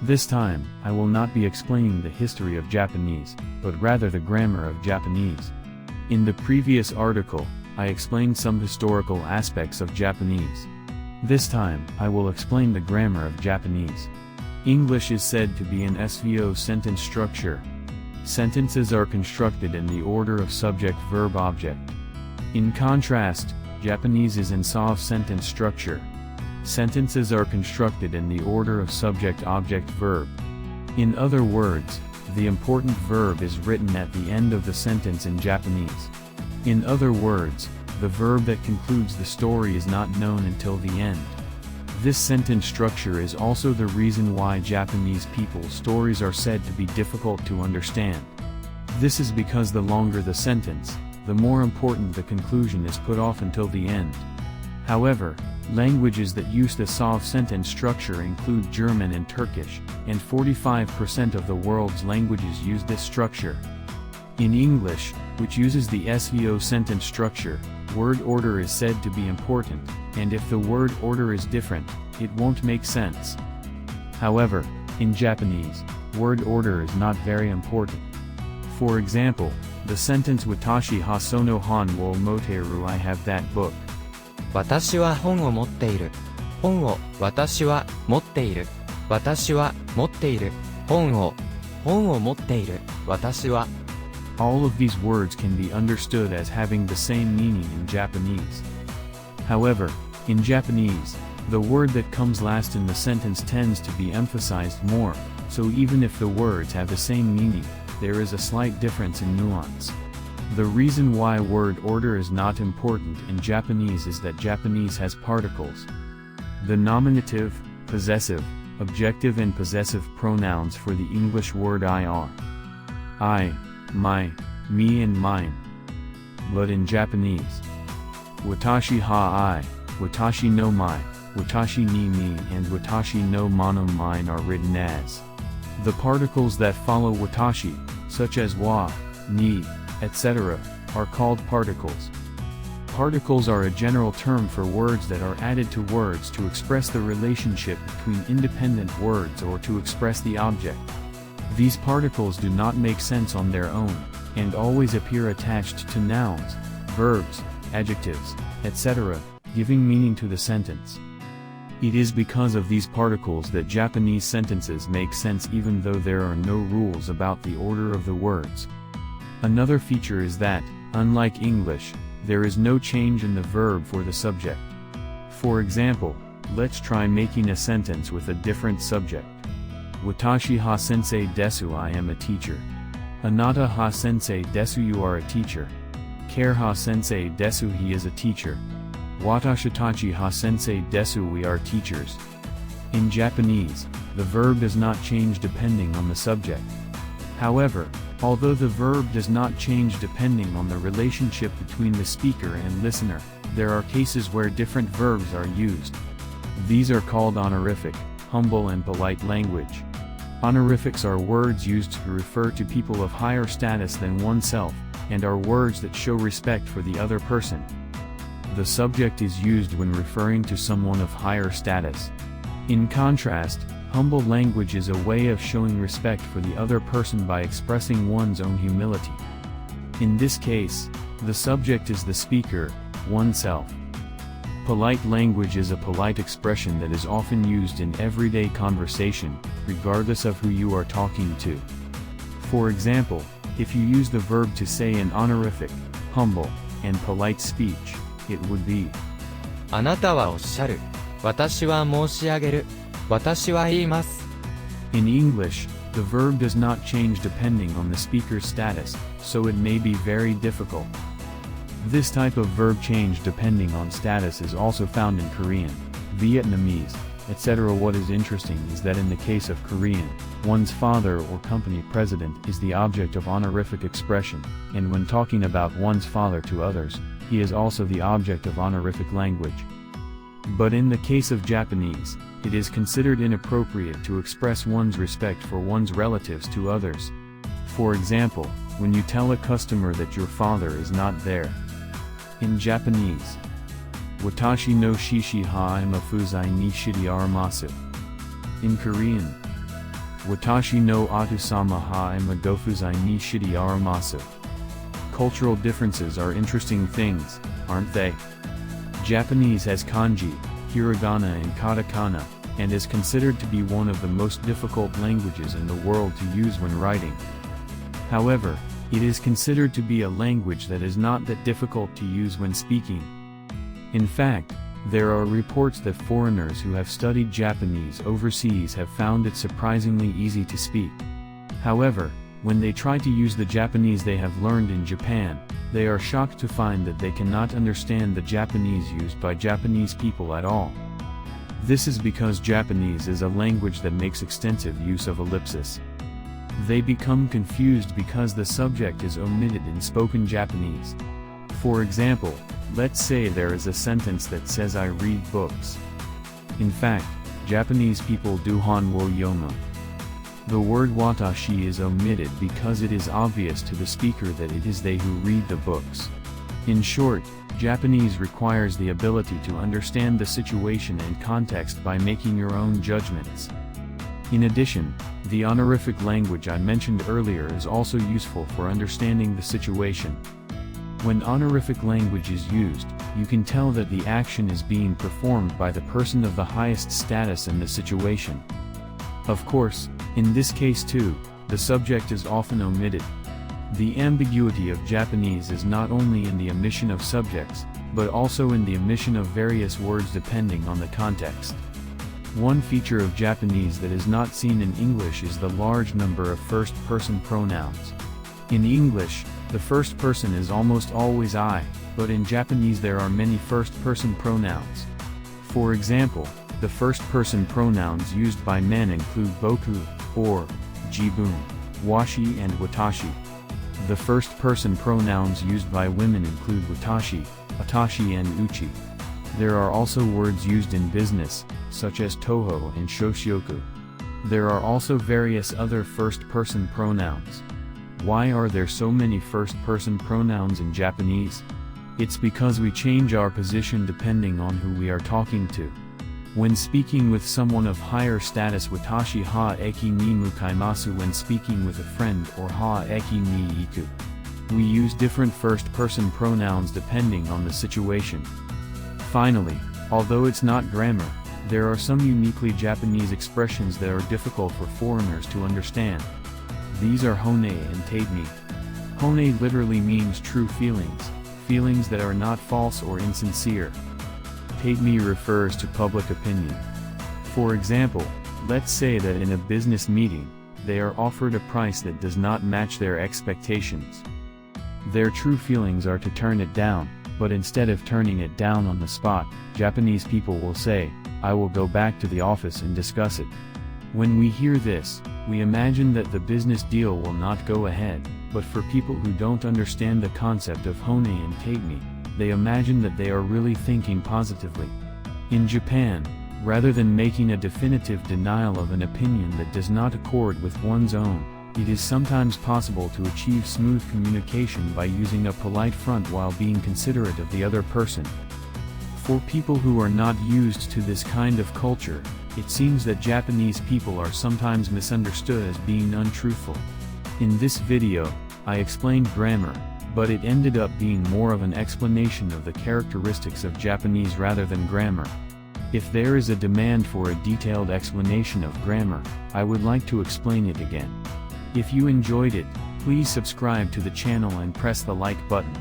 This time, I will not be explaining the history of Japanese, but rather the grammar of Japanese. In the previous article, I explained some historical aspects of Japanese. This time, I will explain the grammar of Japanese. English is said to be an SVO sentence structure. Sentences are constructed in the order of subject verb object. In contrast, Japanese is in SOV sentence structure. Sentences are constructed in the order of subject object verb. In other words, the important verb is written at the end of the sentence in Japanese. In other words, the verb that concludes the story is not known until the end. This sentence structure is also the reason why Japanese people's stories are said to be difficult to understand. This is because the longer the sentence, the more important the conclusion is put off until the end. However, languages that use the SOV sentence structure include German and Turkish, and 45% of the world's languages use this structure. In English, which uses the SVO sentence structure, word order is said to be important, and if the word order is different, it won't make sense. However, in Japanese, word order is not very important. For example, the sentence Watashi ha sono hon wo moteru, I have that book. 私は本を持っている。本を、私は持っている。私は持っている。本を持っている。私は。All of these words can be understood as having the same meaning in Japanese. However, in Japanese, the word that comes last in the sentence tends to be emphasized more, so even if the words have the same meaning, there is a slight difference in nuance. The reason why word order is not important in Japanese is that Japanese has particles. The nominative, possessive, objective and possessive pronouns for the English word I are I, my, me and mine. But in Japanese, watashi ha I, watashi no mai, watashi ni me and watashi no mono mine are written as. The particles that follow watashi, such as wa, ni, etc., are called particles. Particles are a general term for words that are added to words to express the relationship between independent words or to express the object. These particles do not make sense on their own, and always appear attached to nouns, verbs, adjectives, etc., giving meaning to the sentence. It is because of these particles that Japanese sentences make sense even though there are no rules about the order of the words. Another feature is that, unlike English, there is no change in the verb for the subject. For example, let's try making a sentence with a different subject. Watashi ha sensei desu, I am a teacher. Anata ha sensei desu, you are a teacher. Kare ha sensei desu, he is a teacher. Watashitachi ha sensei desu, we are teachers. In Japanese, the verb does not change depending on the subject. However, although the verb does not change depending on the relationship between the speaker and listener, there are cases where different verbs are used. These are called honorific, humble and polite language. Honorifics are words used to refer to people of higher status than oneself, and are words that show respect for the other person. The subject is used when referring to someone of higher status. In contrast, humble language is a way of showing respect for the other person by expressing one's own humility. In this case, the subject is the speaker, oneself. Polite language is a polite expression that is often used in everyday conversation, regardless of who you are talking to. For example, if you use the verb to say in honorific, humble, and polite speech, it would be あなたはおっしゃる。私は申し上げる。私は言います。 In English, the verb does not change depending on the speaker's status, so it may be very difficult. This type of verb change depending on status is also found in Korean, Vietnamese, etc. What is interesting is that in the case of Korean, one's father or company president is the object of honorific expression, and when talking about one's father to others, he is also the object of honorific language. But in the case of Japanese, it is considered inappropriate to express one's respect for one's relatives to others. For example, when you tell a customer that your father is not there. In Japanese, Watashi no shishi ha imafuzai ni shiri arimasu. In Korean, Watashi no Atu-sama ha ima gofuzai ni shiri aramasu. Cultural differences are interesting things, aren't they? Japanese has kanji, hiragana and katakana, and is considered to be one of the most difficult languages in the world to use when writing. However, it is considered to be a language that is not that difficult to use when speaking. In fact, there are reports that foreigners who have studied Japanese overseas have found it surprisingly easy to speak. However, when they try to use the Japanese they have learned in Japan, they are shocked to find that they cannot understand the Japanese used by Japanese people at all. This is because Japanese is a language that makes extensive use of ellipsis. They become confused because the subject is omitted in spoken Japanese. For example, let's say there is a sentence that says I read books. In fact, Japanese people do han wo yomu. The word watashi is omitted because it is obvious to the speaker that it is they who read the books. In short, Japanese requires the ability to understand the situation and context by making your own judgments. In addition, the honorific language I mentioned earlier is also useful for understanding the situation. When honorific language is used, you can tell that the action is being performed by the person of the highest status in the situation. Of course, in this case too, the subject is often omitted. The ambiguity of Japanese is not only in the omission of subjects, but also in the omission of various words depending on the context. One feature of Japanese that is not seen in English is the large number of first-person pronouns. In English, the first person is almost always I, but in Japanese there are many first-person pronouns. For example, the first-person pronouns used by men include boku, or, jibun, washi and watashi. The first-person pronouns used by women include watashi, atashi and uchi. There are also words used in business, such as toho and shoshioku. There are also various other first-person pronouns. Why are there so many first-person pronouns in Japanese? It's because we change our position depending on who we are talking to. When speaking with someone of higher status, watashi ha eki ni mukaimasu. When speaking with a friend, or ha eki ni iku. We use different first-person pronouns depending on the situation. Finally, although it's not grammar, there are some uniquely Japanese expressions that are difficult for foreigners to understand. These are hone and teitmi. Hone literally means true feelings, feelings that are not false or insincere. Teitmi refers to public opinion. For example, let's say that in a business meeting, they are offered a price that does not match their expectations. Their true feelings are to turn it down, but instead of turning it down on the spot, Japanese people will say, I will go back to the office and discuss it. When we hear this, we imagine that the business deal will not go ahead, but for people who don't understand the concept of hone and teitmi, they imagine that they are really thinking positively. In Japan, rather than making a definitive denial of an opinion that does not accord with one's own, it is sometimes possible to achieve smooth communication by using a polite front while being considerate of the other person. For people who are not used to this kind of culture, it seems that Japanese people are sometimes misunderstood as being untruthful. In this video, I explained grammar, but it ended up being more of an explanation of the characteristics of Japanese rather than grammar. If there is a demand for a detailed explanation of grammar, I would like to explain it again. If you enjoyed it, please subscribe to the channel and press the like button.